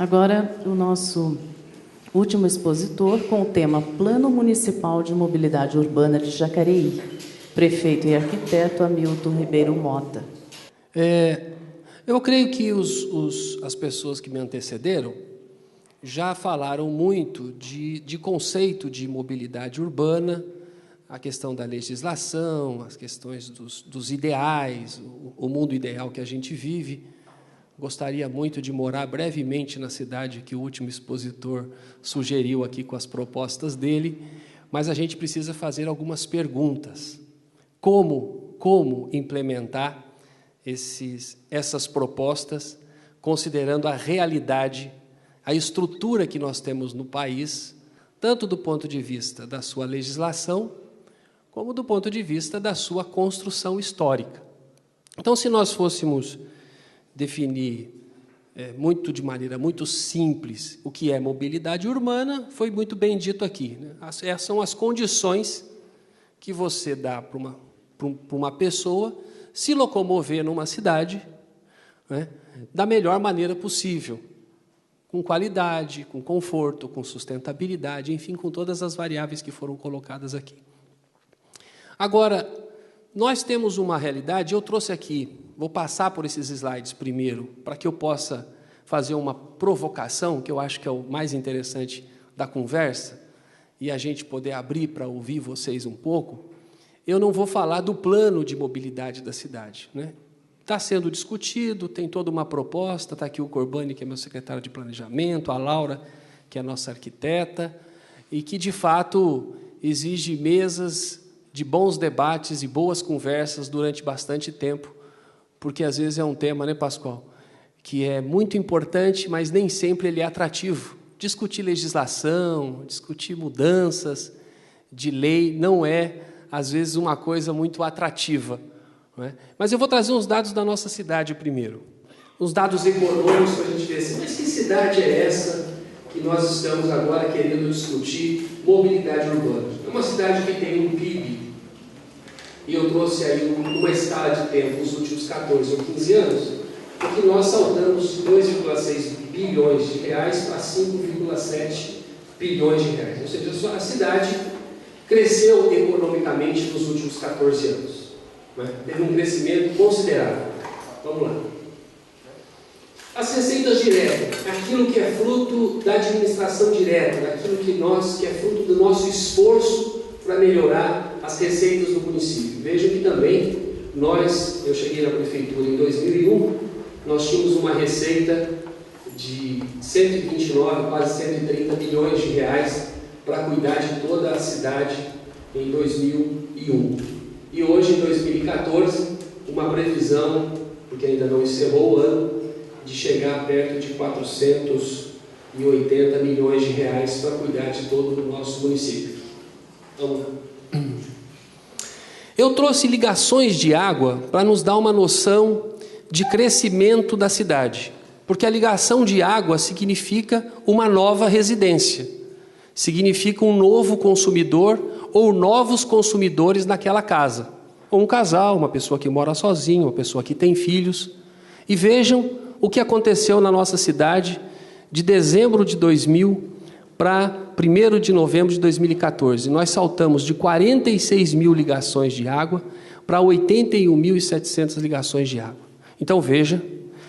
Agora, o nosso último expositor com o tema Plano Municipal de Mobilidade Urbana de Jacareí, prefeito e arquiteto Hamilton Ribeiro Mota. Eu creio que as pessoas que me antecederam já falaram muito de conceito de mobilidade urbana, a questão da legislação, as questões dos ideais, o mundo ideal que a gente vive. Gostaria muito de morar brevemente na cidade que o último expositor sugeriu aqui com as propostas dele, mas a gente precisa fazer algumas perguntas. Como implementar essas propostas, considerando a realidade, a estrutura que nós temos no país, tanto do ponto de vista da sua legislação, como do ponto de vista da sua construção histórica. Então, se nós fôssemos definir de maneira muito simples o que é mobilidade urbana, foi muito bem dito aqui, né? Essas são as condições que você dá para uma pessoa se locomover numa cidade, né, da melhor maneira possível, com qualidade, com conforto, com sustentabilidade, enfim, com todas as variáveis que foram colocadas aqui. Agora, nós temos uma realidade, eu trouxe aqui, vou passar por esses slides primeiro, para que eu possa fazer uma provocação, que eu acho que é o mais interessante da conversa, e a gente poder abrir para ouvir vocês um pouco. Eu não vou falar do plano de mobilidade da cidade, né? Está sendo discutido, tem toda uma proposta, está aqui o Corbani, que é meu secretário de planejamento, a Laura, que é a nossa arquiteta, e que, de fato, exige mesas de bons debates e boas conversas durante bastante tempo, porque, às vezes, é um tema, né, Pascoal, que é muito importante, mas nem sempre ele é atrativo. Discutir legislação, discutir mudanças de lei não é, às vezes, uma coisa muito atrativa, não é? Mas eu vou trazer uns dados da nossa cidade primeiro. Uns dados econômicos para a gente ver assim, mas que cidade é essa que nós estamos agora querendo discutir mobilidade urbana? É uma cidade que tem um PIB, e eu trouxe aí uma escala de tempo nos últimos 14 ou 15 anos, porque nós saltamos 2,6 bilhões de reais para 5,7 bilhões de reais. Ou seja, a cidade cresceu economicamente nos últimos 14 anos. Né? Teve um crescimento considerável. Vamos lá. As receitas diretas, aquilo que é fruto da administração direta, daquilo que é fruto do nosso esforço para melhorar as receitas do município. Vejam que também eu cheguei na prefeitura em 2001, nós tínhamos uma receita de 129, quase 130 bilhões de reais para cuidar de toda a cidade em 2001. E hoje, em 2014, uma previsão, porque ainda não encerrou o ano, de chegar perto de 480 milhões de reais para cuidar de todo o nosso município. Vamos lá. Eu trouxe ligações de água para nos dar uma noção de crescimento da cidade, porque a ligação de água significa uma nova residência, significa um novo consumidor ou novos consumidores naquela casa, ou um casal, uma pessoa que mora sozinho, uma pessoa que tem filhos. E vejam o que aconteceu na nossa cidade de dezembro de 2000 para 1º de novembro de 2014. Nós saltamos de 46 mil ligações de água para 81.700 ligações de água. Então veja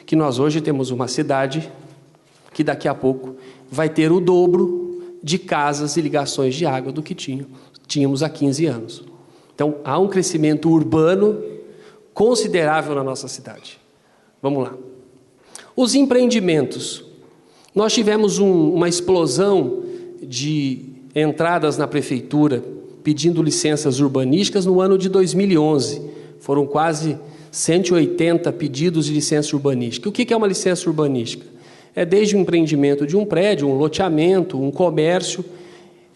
que nós hoje temos uma cidade que daqui a pouco vai ter o dobro de casas e ligações de água do que tínhamos há 15 anos. Então há um crescimento urbano considerável na nossa cidade. Vamos lá. Os empreendimentos. Nós tivemos uma explosão de entradas na prefeitura pedindo licenças urbanísticas no ano de 2011. Foram quase 180 pedidos de licença urbanística. O que é uma licença urbanística? É desde o empreendimento de um prédio, um loteamento, um comércio,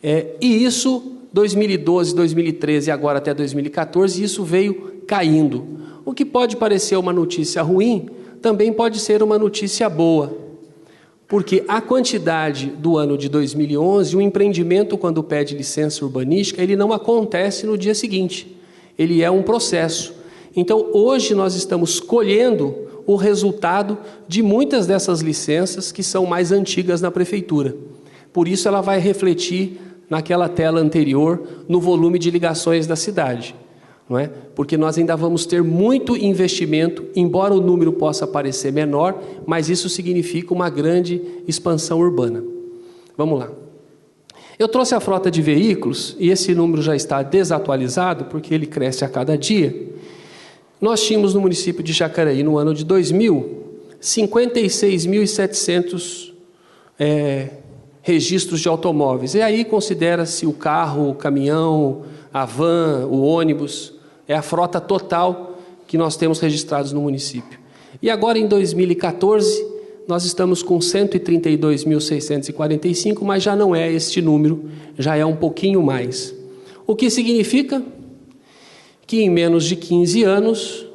e isso, 2012, 2013 e agora até 2014, isso veio caindo. O que pode parecer uma notícia ruim, também pode ser uma notícia boa, porque a quantidade do ano de 2011, o empreendimento, quando pede licença urbanística, ele não acontece no dia seguinte, ele é um processo. Então, hoje nós estamos colhendo o resultado de muitas dessas licenças que são mais antigas na prefeitura. Por isso ela vai refletir naquela tela anterior no volume de ligações da cidade, não é? Porque nós ainda vamos ter muito investimento, embora o número possa parecer menor, mas isso significa uma grande expansão urbana. Vamos lá. Eu trouxe a frota de veículos, e esse número já está desatualizado, porque ele cresce a cada dia. Nós tínhamos no município de Jacareí, no ano de 2000, 56.700 registros de automóveis. E aí considera-se o carro, o caminhão, a van, o ônibus, é a frota total que nós temos registrados no município. E agora, em 2014, nós estamos com 132.645, mas já não é este número, já é um pouquinho mais. O que significa que em menos de 15 anos,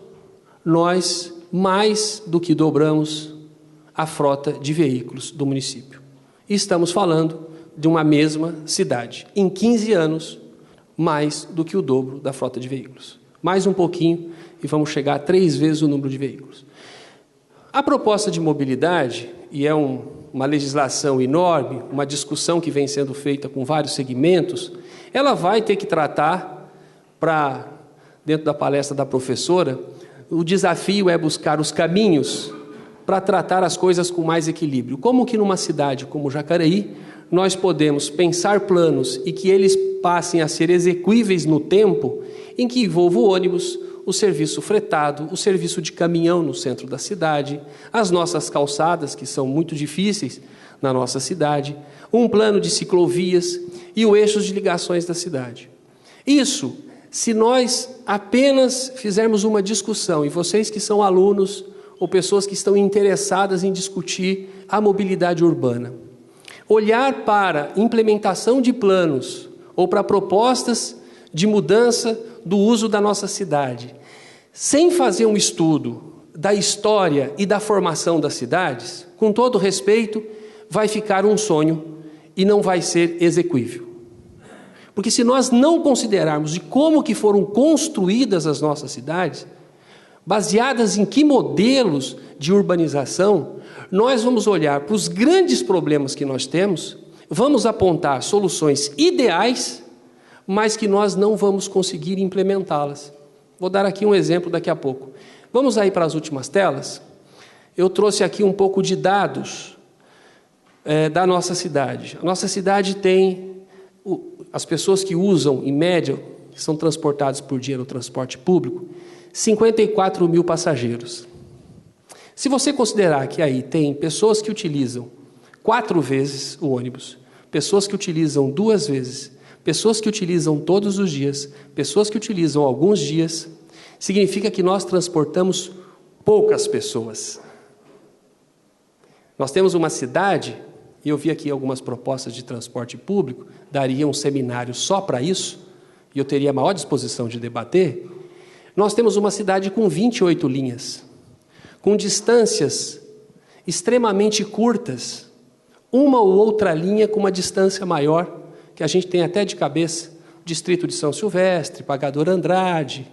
nós mais do que dobramos a frota de veículos do município. E estamos falando de uma mesma cidade. Em 15 anos, mais do que o dobro da frota de veículos. Mais um pouquinho e vamos chegar a 3 vezes o número de veículos. A proposta de mobilidade, e é uma legislação enorme, uma discussão que vem sendo feita com vários segmentos, ela vai ter que tratar, dentro da palestra da professora, o desafio é buscar os caminhos para tratar as coisas com mais equilíbrio. Como que numa cidade como Jacareí, nós podemos pensar planos e que eles passem a ser execuíveis no tempo, em que envolva o ônibus, o serviço fretado, o serviço de caminhão no centro da cidade, as nossas calçadas, que são muito difíceis na nossa cidade, um plano de ciclovias e o eixo de ligações da cidade. Isso, se nós apenas fizermos uma discussão, e vocês que são alunos ou pessoas que estão interessadas em discutir a mobilidade urbana, olhar para implementação de planos ou para propostas de mudança do uso da nossa cidade, sem fazer um estudo da história e da formação das cidades, com todo respeito, vai ficar um sonho e não vai ser execuível. Porque se nós não considerarmos de como que foram construídas as nossas cidades, baseadas em que modelos de urbanização, nós vamos olhar para os grandes problemas que nós temos, vamos apontar soluções ideais, mas que nós não vamos conseguir implementá-las. Vou dar aqui um exemplo daqui a pouco. Vamos aí para as últimas telas. Eu trouxe aqui um pouco de dados da nossa cidade. A nossa cidade tem, as pessoas que usam, em média, que são transportados por dia no transporte público, 54 mil passageiros. Se você considerar que aí tem pessoas que utilizam 4 vezes o ônibus, pessoas que utilizam 2 vezes, pessoas que utilizam todos os dias, pessoas que utilizam alguns dias, significa que nós transportamos poucas pessoas. Nós temos uma cidade, e eu vi aqui algumas propostas de transporte público, daria um seminário só para isso, e eu teria a maior disposição de debater. Nós temos uma cidade com 28 linhas, com distâncias extremamente curtas, uma ou outra linha com uma distância maior, que a gente tem até de cabeça, Distrito de São Silvestre, Pagador Andrade,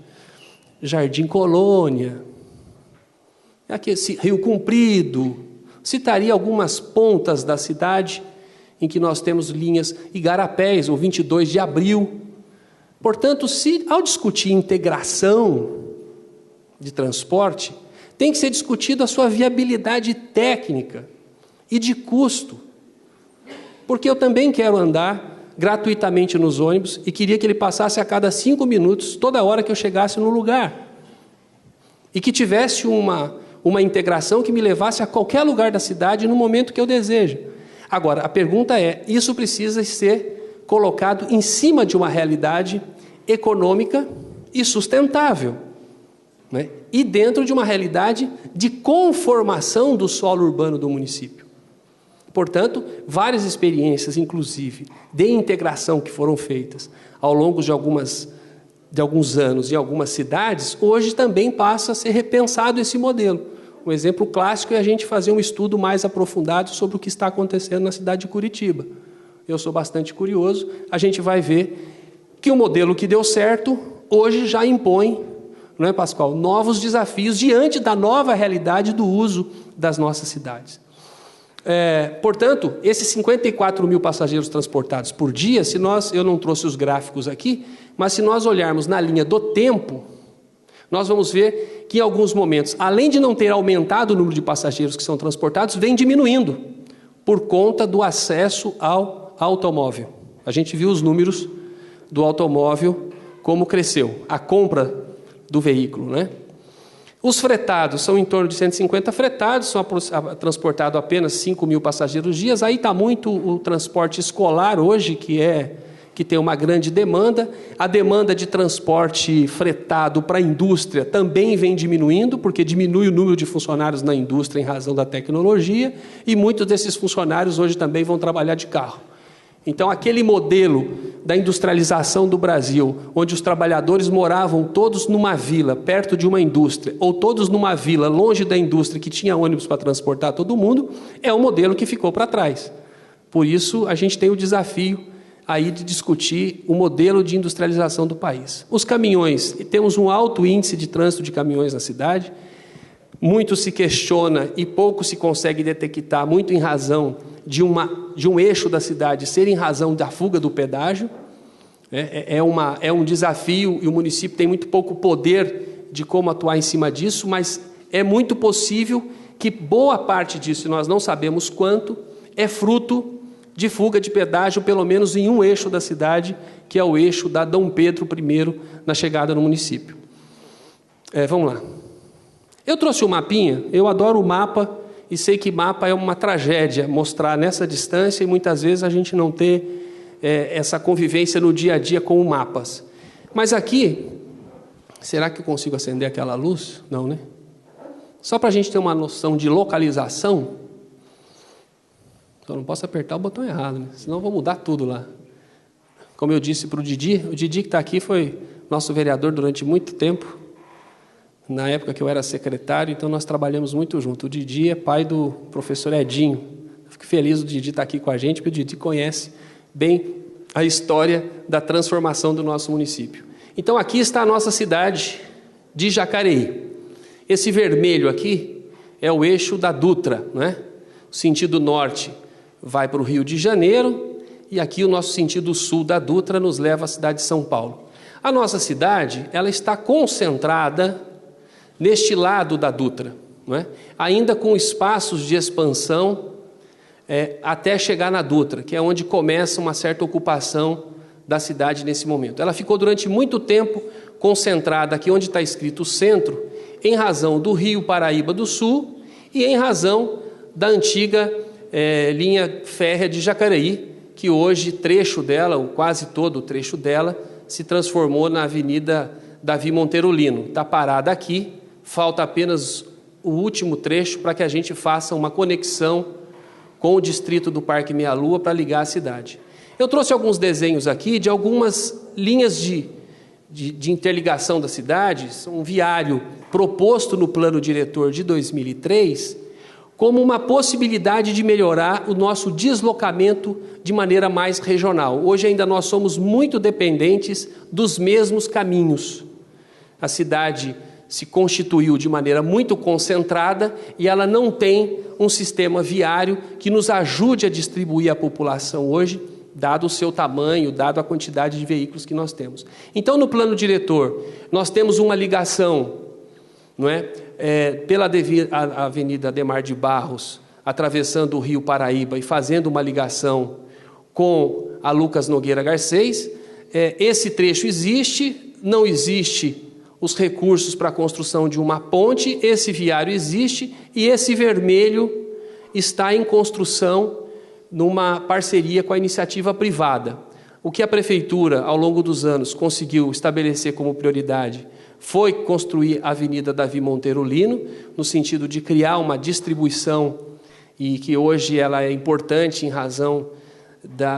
Jardim Colônia, aqui, Rio Comprido, citaria algumas pontas da cidade em que nós temos linhas, Igarapés, ou 22 de Abril. Portanto, ao discutir integração de transporte, tem que ser discutido a sua viabilidade técnica e de custo. Porque eu também quero andar gratuitamente nos ônibus e queria que ele passasse a cada 5 minutos, toda hora que eu chegasse no lugar. E que tivesse uma integração que me levasse a qualquer lugar da cidade no momento que eu desejo. Agora, a pergunta é, isso precisa ser colocado em cima de uma realidade econômica e sustentável, né? E dentro de uma realidade de conformação do solo urbano do município. Portanto, várias experiências, inclusive, de integração que foram feitas ao longo de alguns anos em algumas cidades, hoje também passa a ser repensado esse modelo. Um exemplo clássico é a gente fazer um estudo mais aprofundado sobre o que está acontecendo na cidade de Curitiba. Eu sou bastante curioso, a gente vai ver que o modelo que deu certo, hoje já impõe não é, Pascoal? Novos desafios diante da nova realidade do uso das nossas cidades. Portanto, esses 54 mil passageiros transportados por dia, eu não trouxe os gráficos aqui, mas se nós olharmos na linha do tempo, nós vamos ver que em alguns momentos, além de não ter aumentado o número de passageiros que são transportados, vem diminuindo por conta do acesso ao automóvel. A gente viu os números do automóvel, como cresceu, a compra do veículo, né? Os fretados são em torno de 150 fretados, são transportados apenas 5 mil passageiros dias. Aí está muito o transporte escolar hoje, que tem uma grande demanda. A demanda de transporte fretado para a indústria também vem diminuindo, porque diminui o número de funcionários na indústria em razão da tecnologia, e muitos desses funcionários hoje também vão trabalhar de carro. Então, aquele modelo da industrialização do Brasil, onde os trabalhadores moravam todos numa vila, perto de uma indústria, ou todos numa vila, longe da indústria, que tinha ônibus para transportar todo mundo, é um modelo que ficou para trás. Por isso, a gente tem o desafio aí de discutir o modelo de industrialização do país. Os caminhões, temos um alto índice de trânsito de caminhões na cidade, muito se questiona e pouco se consegue detectar, muito em razão de um eixo da cidade ser em razão da fuga do pedágio. É um desafio e o município tem muito pouco poder de como atuar em cima disso, mas é muito possível que boa parte disso, nós não sabemos quanto, é fruto de fuga de pedágio, pelo menos em um eixo da cidade, que é o eixo da Dom Pedro I, na chegada no município. Vamos lá. Eu trouxe um mapinha, eu adoro o mapa, e sei que mapa é uma tragédia, mostrar nessa distância, e muitas vezes a gente não ter essa convivência no dia a dia com mapas. Mas aqui, será que eu consigo acender aquela luz? Não, né? Só para a gente ter uma noção de localização, eu não posso apertar o botão errado, né? Senão eu vou mudar tudo lá. Como eu disse para o Didi que está aqui foi nosso vereador durante muito tempo, na época que eu era secretário, então nós trabalhamos muito junto. O Didi é pai do professor Edinho. Fico feliz do Didi estar aqui com a gente, porque o Didi conhece bem a história da transformação do nosso município. Então aqui está a nossa cidade de Jacareí. Esse vermelho aqui é o eixo da Dutra, né? O sentido norte vai para o Rio de Janeiro, e aqui o nosso sentido sul da Dutra nos leva à cidade de São Paulo. A nossa cidade, ela está concentrada neste lado da Dutra, não é? Ainda com espaços de expansão até chegar na Dutra, que é onde começa uma certa ocupação da cidade nesse momento. Ela ficou durante muito tempo concentrada aqui onde está escrito centro, em razão do Rio Paraíba do Sul e em razão da antiga linha férrea de Jacareí, que hoje trecho dela, ou quase todo o trecho dela, se transformou na Avenida Davi Monteiro Lino. Está parada aqui. Falta apenas o último trecho para que a gente faça uma conexão com o distrito do Parque Meia Lua para ligar a cidade. Eu trouxe alguns desenhos aqui de algumas linhas de interligação da cidade, um viário proposto no plano diretor de 2003, como uma possibilidade de melhorar o nosso deslocamento de maneira mais regional. Hoje ainda nós somos muito dependentes dos mesmos caminhos. A cidade se constituiu de maneira muito concentrada e ela não tem um sistema viário que nos ajude a distribuir a população hoje, dado o seu tamanho, dado a quantidade de veículos que nós temos. Então, no plano diretor, nós temos uma ligação, não é? Pela Avenida Ademar de Barros, atravessando o Rio Paraíba e fazendo uma ligação com a Lucas Nogueira Garcês. Esse trecho existe, não existe os recursos para a construção de uma ponte, esse viário existe e esse vermelho está em construção numa parceria com a iniciativa privada. O que a Prefeitura, ao longo dos anos, conseguiu estabelecer como prioridade foi construir a Avenida Davi Monteiro Lino, no sentido de criar uma distribuição, e que hoje ela é importante em razão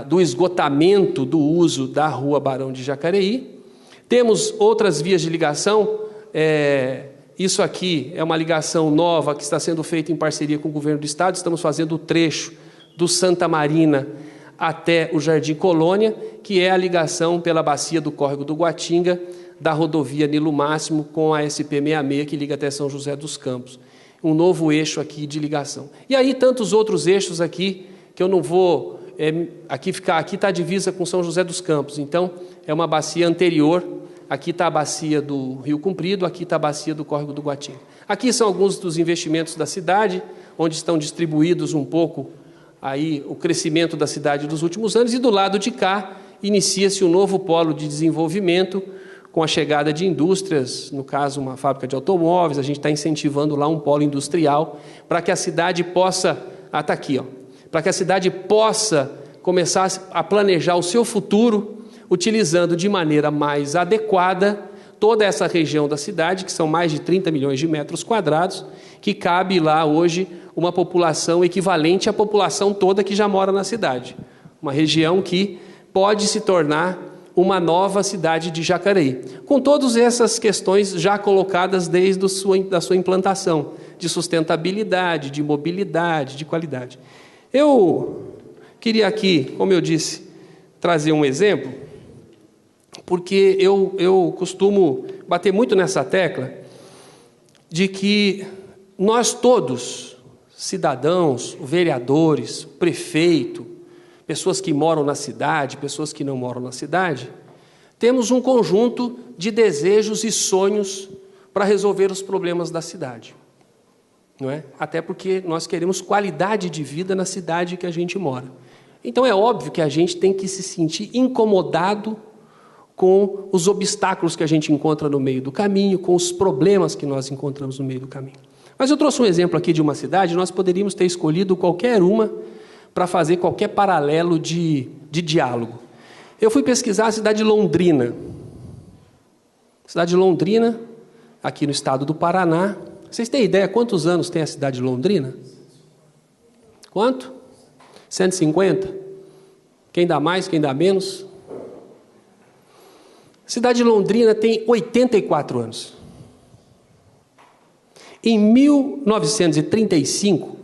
do esgotamento do uso da Rua Barão de Jacareí. Temos outras vias de ligação, isso aqui é uma ligação nova que está sendo feita em parceria com o Governo do Estado, estamos fazendo o trecho do Santa Marina até o Jardim Colônia, que é a ligação pela bacia do Córrego do Guatinga da rodovia Nilo Máximo com a SP-66, que liga até São José dos Campos. Um novo eixo aqui de ligação. E aí tantos outros eixos aqui, que eu não vou aqui está a divisa com São José dos Campos, então é uma bacia anterior, aqui está a bacia do Rio Comprido, aqui está a bacia do Córrego do Guatinga. Aqui são alguns dos investimentos da cidade, onde estão distribuídos um pouco aí o crescimento da cidade dos últimos anos, e do lado de cá inicia-se um novo polo de desenvolvimento com a chegada de indústrias, no caso uma fábrica de automóveis, a gente está incentivando lá um polo industrial para que a cidade possa, está aqui, para que a cidade possa começar a planejar o seu futuro, utilizando de maneira mais adequada toda essa região da cidade, que são mais de 30 milhões de metros quadrados, que cabe lá hoje uma população equivalente à população toda que já mora na cidade. Uma região que pode se tornar uma nova cidade de Jacareí, com todas essas questões já colocadas desde a sua implantação, de sustentabilidade, de mobilidade, de qualidade. Eu queria aqui, como eu disse, trazer um exemplo, porque eu costumo bater muito nessa tecla de que nós todos, cidadãos, vereadores, prefeito, pessoas que moram na cidade, pessoas que não moram na cidade, temos um conjunto de desejos e sonhos para resolver os problemas da cidade. Não é? Até porque nós queremos qualidade de vida na cidade que a gente mora. Então é óbvio que a gente tem que se sentir incomodado com os obstáculos que a gente encontra no meio do caminho, com os problemas que nós encontramos no meio do caminho. Mas eu trouxe um exemplo aqui de uma cidade, nós poderíamos ter escolhido qualquer uma para fazer qualquer paralelo de diálogo. Eu fui pesquisar a cidade de Londrina. Cidade de Londrina, aqui no estado do Paraná. Vocês têm ideia quantos anos tem a cidade de Londrina? Quanto? 150? Quem dá mais, quem dá menos? A cidade de Londrina tem 84 anos. Em 1935,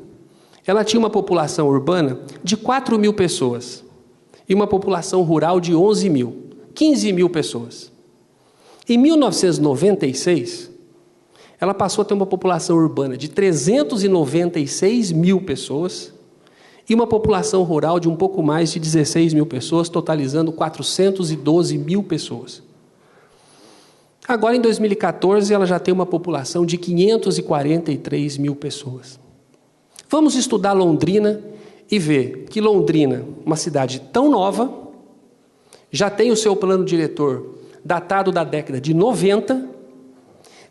ela tinha uma população urbana de 4 mil pessoas e uma população rural de 11 mil, 15 mil pessoas. Em 1996, ela passou a ter uma população urbana de 396 mil pessoas e uma população rural de um pouco mais de 16 mil pessoas, totalizando 412 mil pessoas. Agora, em 2014, ela já tem uma população de 543 mil pessoas. Vamos estudar Londrina e ver que Londrina, uma cidade tão nova, já tem o seu plano diretor datado da década de 90,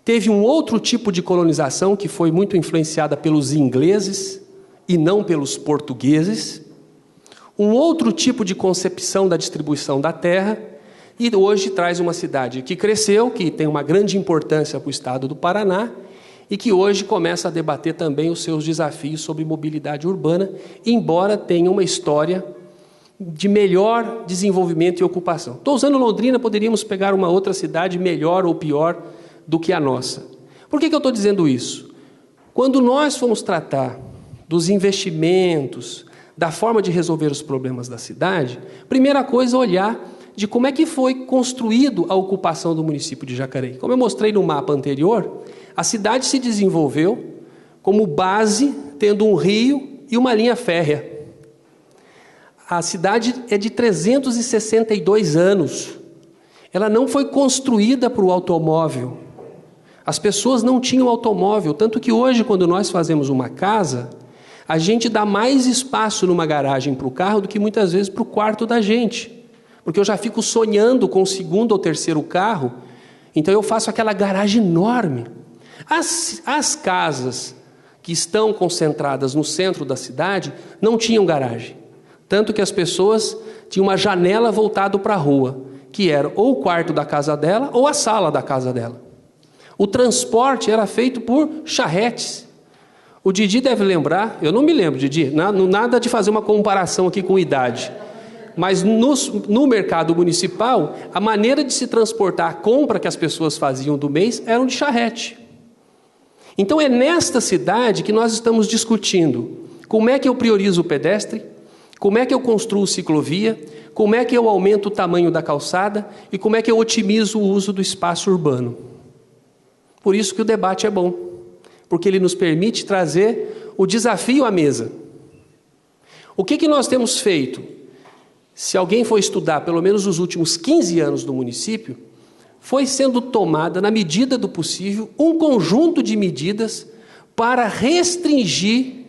teve um outro tipo de colonização que foi muito influenciada pelos ingleses e não pelos portugueses, um outro tipo de concepção da distribuição da terra, e hoje traz uma cidade que cresceu, que tem uma grande importância para o estado do Paraná, e que hoje começa a debater também os seus desafios sobre mobilidade urbana, embora tenha uma história de melhor desenvolvimento e ocupação. Estou usando Londrina, poderíamos pegar uma outra cidade melhor ou pior do que a nossa. Por que eu estou dizendo isso? Quando nós fomos tratar dos investimentos, da forma de resolver os problemas da cidade, primeira coisa, olhar de como é que foi construído a ocupação do município de Jacareí. Como eu mostrei no mapa anterior, a cidade se desenvolveu como base, tendo um rio e uma linha férrea. A cidade é de 362 anos. Ela não foi construída para o automóvel. As pessoas não tinham automóvel, tanto que hoje, quando nós fazemos uma casa, a gente dá mais espaço numa garagem para o carro do que muitas vezes para o quarto da gente. Porque eu já fico sonhando com o segundo ou terceiro carro, então eu faço aquela garagem enorme. As casas que estão concentradas no centro da cidade não tinham garagem. Tanto que as pessoas tinham uma janela voltada para a rua, que era ou o quarto da casa dela ou a sala da casa dela. O transporte era feito por charretes. O Didi deve lembrar, eu não me lembro, Didi, nada de fazer uma comparação aqui com idade. Mas no mercado municipal, a maneira de se transportar a compra que as pessoas faziam do mês eram de charrete. Então é nesta cidade que nós estamos discutindo como é que eu priorizo o pedestre, Como é que eu construo ciclovia? Como é que eu aumento o tamanho da calçada? E como é que eu otimizo o uso do espaço urbano? Por isso que o debate é bom, porque ele nos permite trazer o desafio à mesa. O que nós temos feito? Se alguém for estudar pelo menos os últimos 15 anos do município, foi sendo tomada, na medida do possível, um conjunto de medidas para restringir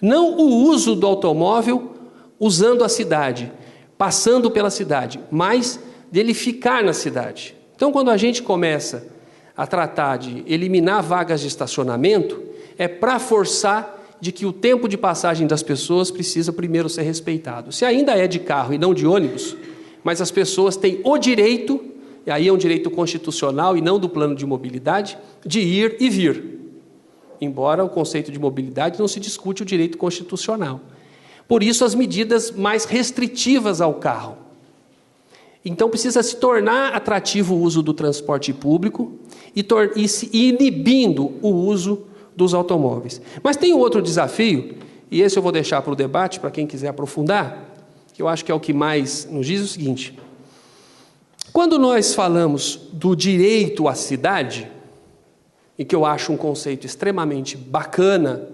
não o uso do automóvel usando a cidade, passando pela cidade, mas dele ficar na cidade. Então, quando a gente começa a tratar de eliminar vagas de estacionamento, é para forçar de que o tempo de passagem das pessoas precisa primeiro ser respeitado. Se ainda é de carro e não de ônibus, mas as pessoas têm o direito, e aí é um direito constitucional e não do plano de mobilidade, de ir e vir. Embora o conceito de mobilidade não se discute o direito constitucional. Por isso, as medidas mais restritivas ao carro. Então, precisa se tornar atrativo o uso do transporte público e se inibindo o uso dos automóveis. Mas tem um outro desafio, e esse eu vou deixar para o debate, para quem quiser aprofundar, que eu acho que é o que mais nos diz o seguinte. Quando nós falamos do direito à cidade, e que eu acho um conceito extremamente bacana,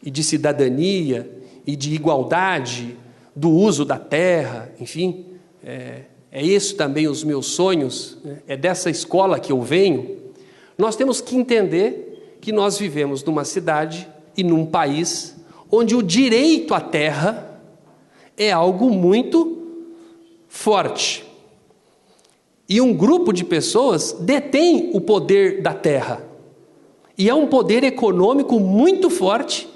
e de cidadania, e de igualdade, do uso da terra, enfim, é isso também os meus sonhos, né? É dessa escola que eu venho. Nós temos que entender que nós vivemos numa cidade e num país onde o direito à terra é algo muito forte. E um grupo de pessoas detém o poder da terra. E é um poder econômico muito forte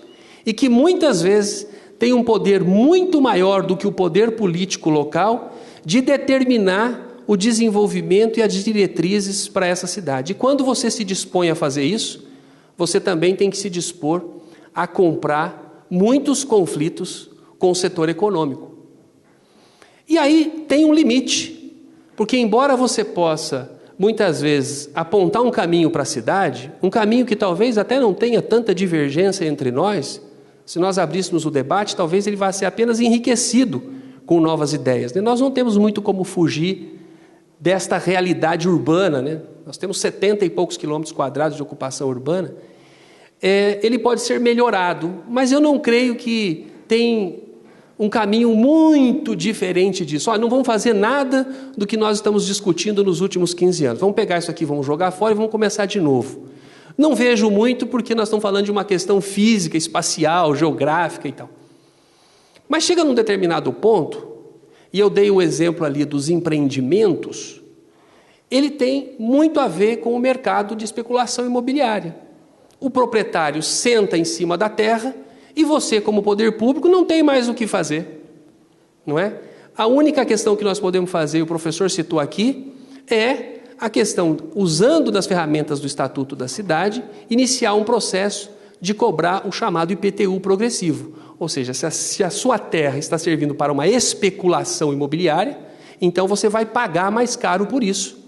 e que muitas vezes tem um poder muito maior do que o poder político local de determinar o desenvolvimento e as diretrizes para essa cidade. E quando você se dispõe a fazer isso, você também tem que se dispor a comprar muitos conflitos com o setor econômico. E aí tem um limite, porque embora você possa, muitas vezes, apontar um caminho para a cidade, um caminho que talvez até não tenha tanta divergência entre nós, se nós abríssemos o debate, talvez ele vá ser apenas enriquecido com novas ideias. Nós não temos muito como fugir desta realidade urbana, né? Nós temos 70 e poucos quilômetros quadrados de ocupação urbana. Ele pode ser melhorado, mas eu não creio que tem um caminho muito diferente disso. Não vamos fazer nada do que nós estamos discutindo nos últimos 15 anos. Vamos pegar isso aqui, vamos jogar fora e vamos começar de novo. Não vejo muito porque nós estamos falando de uma questão física, espacial, geográfica e tal. Mas chega num determinado ponto, e eu dei o exemplo ali dos empreendimentos, ele tem muito a ver com o mercado de especulação imobiliária. O proprietário senta em cima da terra e você, como poder público, não tem mais o que fazer, não é? A única questão que nós podemos fazer, e o professor citou aqui, é a questão, usando das ferramentas do Estatuto da Cidade, iniciar um processo de cobrar o chamado IPTU progressivo. Ou seja, se a sua terra está servindo para uma especulação imobiliária, então você vai pagar mais caro por isso.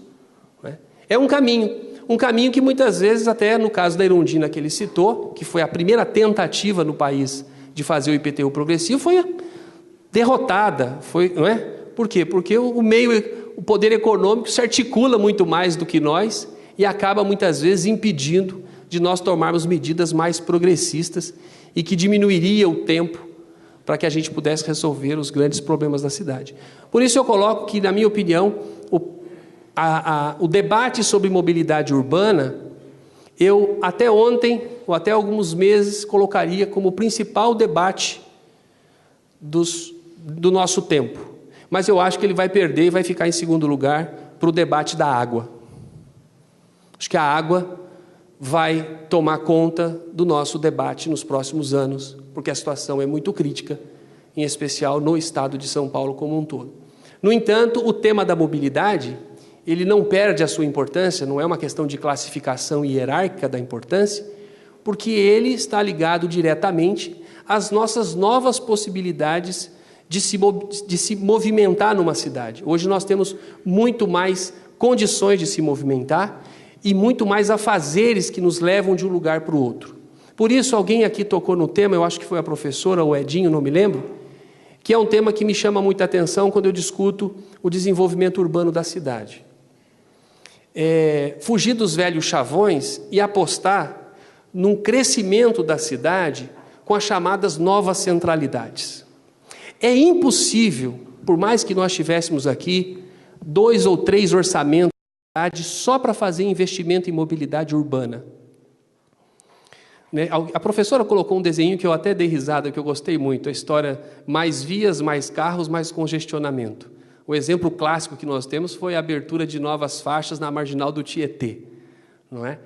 É um caminho que muitas vezes, até no caso da Erundina que ele citou, que foi a primeira tentativa no país de fazer o IPTU progressivo, foi derrotada, não é? Por quê? Porque o poder econômico se articula muito mais do que nós e acaba muitas vezes impedindo de nós tomarmos medidas mais progressistas e que diminuiria o tempo para que a gente pudesse resolver os grandes problemas da cidade. Por isso eu coloco que, na minha opinião, o debate sobre mobilidade urbana, eu até ontem, ou até alguns meses, colocaria como principal debate do nosso tempo. Mas eu acho que ele vai perder e vai ficar em segundo lugar para o debate da água. Acho que a água vai tomar conta do nosso debate nos próximos anos, porque a situação é muito crítica, em especial no estado de São Paulo como um todo. No entanto, o tema da mobilidade, ele não perde a sua importância, não é uma questão de classificação hierárquica da importância, porque ele está ligado diretamente às nossas novas possibilidades de se movimentar numa cidade. Hoje nós temos muito mais condições de se movimentar e muito mais afazeres que nos levam de um lugar para o outro. Por isso, alguém aqui tocou no tema, eu acho que foi a professora ou Edinho, não me lembro, que é um tema que me chama muita atenção quando eu discuto o desenvolvimento urbano da cidade. Fugir dos velhos chavões e apostar num crescimento da cidade com as chamadas novas centralidades. É impossível, por mais que nós tivéssemos aqui 2 ou 3 orçamentos só para fazer investimento em mobilidade urbana. A professora colocou um desenho que eu até dei risada, que eu gostei muito, a história mais vias, mais carros, mais congestionamento. O exemplo clássico que nós temos foi a abertura de novas faixas na marginal do Tietê. Não é?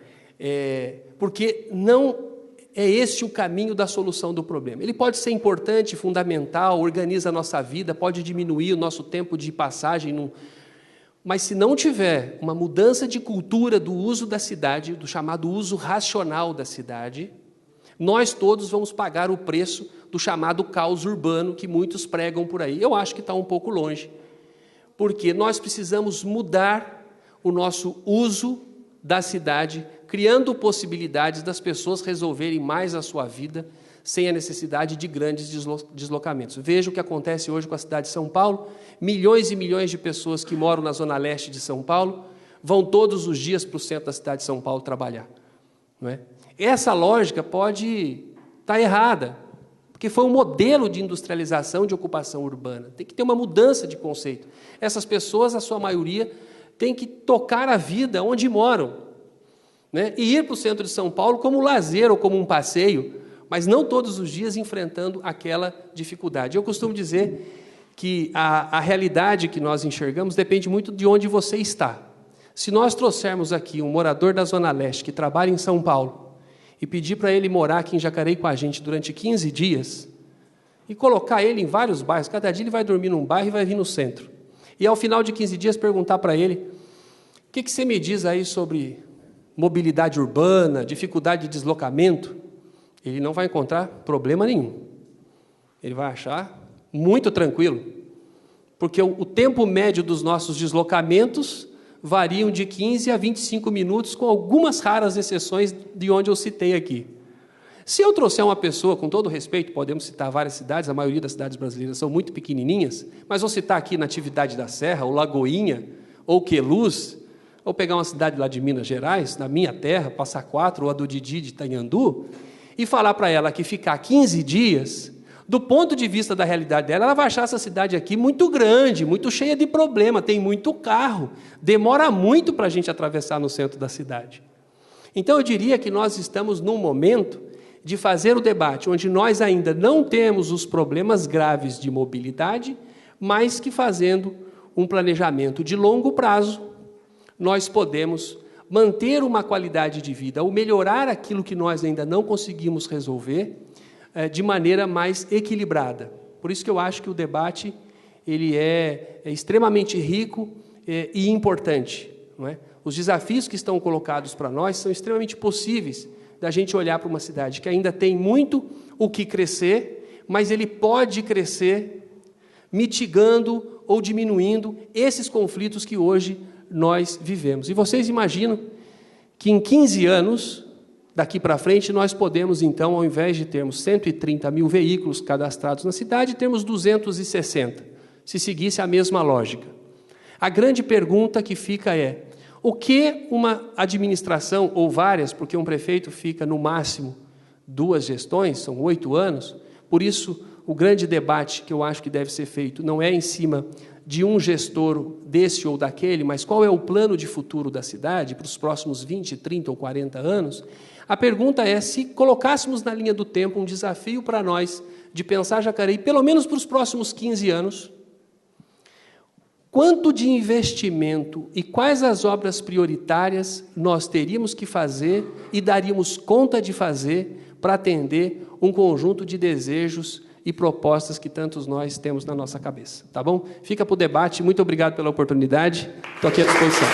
Porque não é esse o caminho da solução do problema. Ele pode ser importante, fundamental, organiza a nossa vida, pode diminuir o nosso tempo de passagem, mas se não tiver uma mudança de cultura do uso da cidade, do chamado uso racional da cidade, nós todos vamos pagar o preço do chamado caos urbano que muitos pregam por aí. Eu acho que está um pouco longe, porque nós precisamos mudar o nosso uso da cidade, criando possibilidades das pessoas resolverem mais a sua vida sem a necessidade de grandes deslocamentos. Veja o que acontece hoje com a cidade de São Paulo. Milhões e milhões de pessoas que moram na zona leste de São Paulo vão todos os dias para o centro da cidade de São Paulo trabalhar. Não é? Essa lógica pode estar errada, porque foi um modelo de industrialização, de ocupação urbana. Tem que ter uma mudança de conceito. Essas pessoas, a sua maioria, têm que tocar a vida onde moram, né? E ir para o centro de São Paulo como lazer ou como um passeio, mas não todos os dias enfrentando aquela dificuldade. Eu costumo dizer que a realidade que nós enxergamos depende muito de onde você está. Se nós trouxermos aqui um morador da Zona Leste que trabalha em São Paulo e pedir para ele morar aqui em Jacareí com a gente durante 15 dias e colocar ele em vários bairros, cada dia ele vai dormir num bairro e vai vir no centro. E ao final de 15 dias perguntar para ele: o que você me diz aí sobre mobilidade urbana, dificuldade de deslocamento? Ele não vai encontrar problema nenhum. Ele vai achar muito tranquilo, porque o tempo médio dos nossos deslocamentos variam de 15 a 25 minutos, com algumas raras exceções de onde eu citei aqui. Se eu trouxer uma pessoa, com todo respeito, podemos citar várias cidades, a maioria das cidades brasileiras são muito pequenininhas, mas vou citar aqui Natividade da Serra, ou Lagoinha, ou Queluz, ou pegar uma cidade lá de Minas Gerais, na minha terra, Passa Quatro, ou a do Didi de Itanhandu, e falar para ela que ficar 15 dias, do ponto de vista da realidade dela, ela vai achar essa cidade aqui muito grande, muito cheia de problema, tem muito carro, demora muito para a gente atravessar no centro da cidade. Então, eu diria que nós estamos num momento de fazer o debate onde nós ainda não temos os problemas graves de mobilidade, mas que, fazendo um planejamento de longo prazo, nós podemos manter uma qualidade de vida, ou melhorar aquilo que nós ainda não conseguimos resolver, de maneira mais equilibrada. Por isso que eu acho que o debate ele é extremamente rico e importante. Não é? Os desafios que estão colocados para nós são extremamente possíveis da gente olhar para uma cidade que ainda tem muito o que crescer, mas ele pode crescer mitigando ou diminuindo esses conflitos que hoje nós vivemos. E vocês imaginam que em 15 anos, daqui para frente, nós podemos, então, ao invés de termos 130 mil veículos cadastrados na cidade, termos 260, se seguisse a mesma lógica. A grande pergunta que fica é: o que uma administração, ou várias, porque um prefeito fica no máximo 2 gestões, são 8 anos, por isso o grande debate que eu acho que deve ser feito não é em cima de um gestor desse ou daquele, mas qual é o plano de futuro da cidade para os próximos 20, 30 ou 40 anos. A pergunta é: se colocássemos na linha do tempo um desafio para nós de pensar Jacareí, pelo menos para os próximos 15 anos, quanto de investimento e quais as obras prioritárias nós teríamos que fazer e daríamos conta de fazer para atender um conjunto de desejos e propostas que tantos nós temos na nossa cabeça, tá bom? Fica para o debate. Muito obrigado pela oportunidade. Estou aqui à disposição.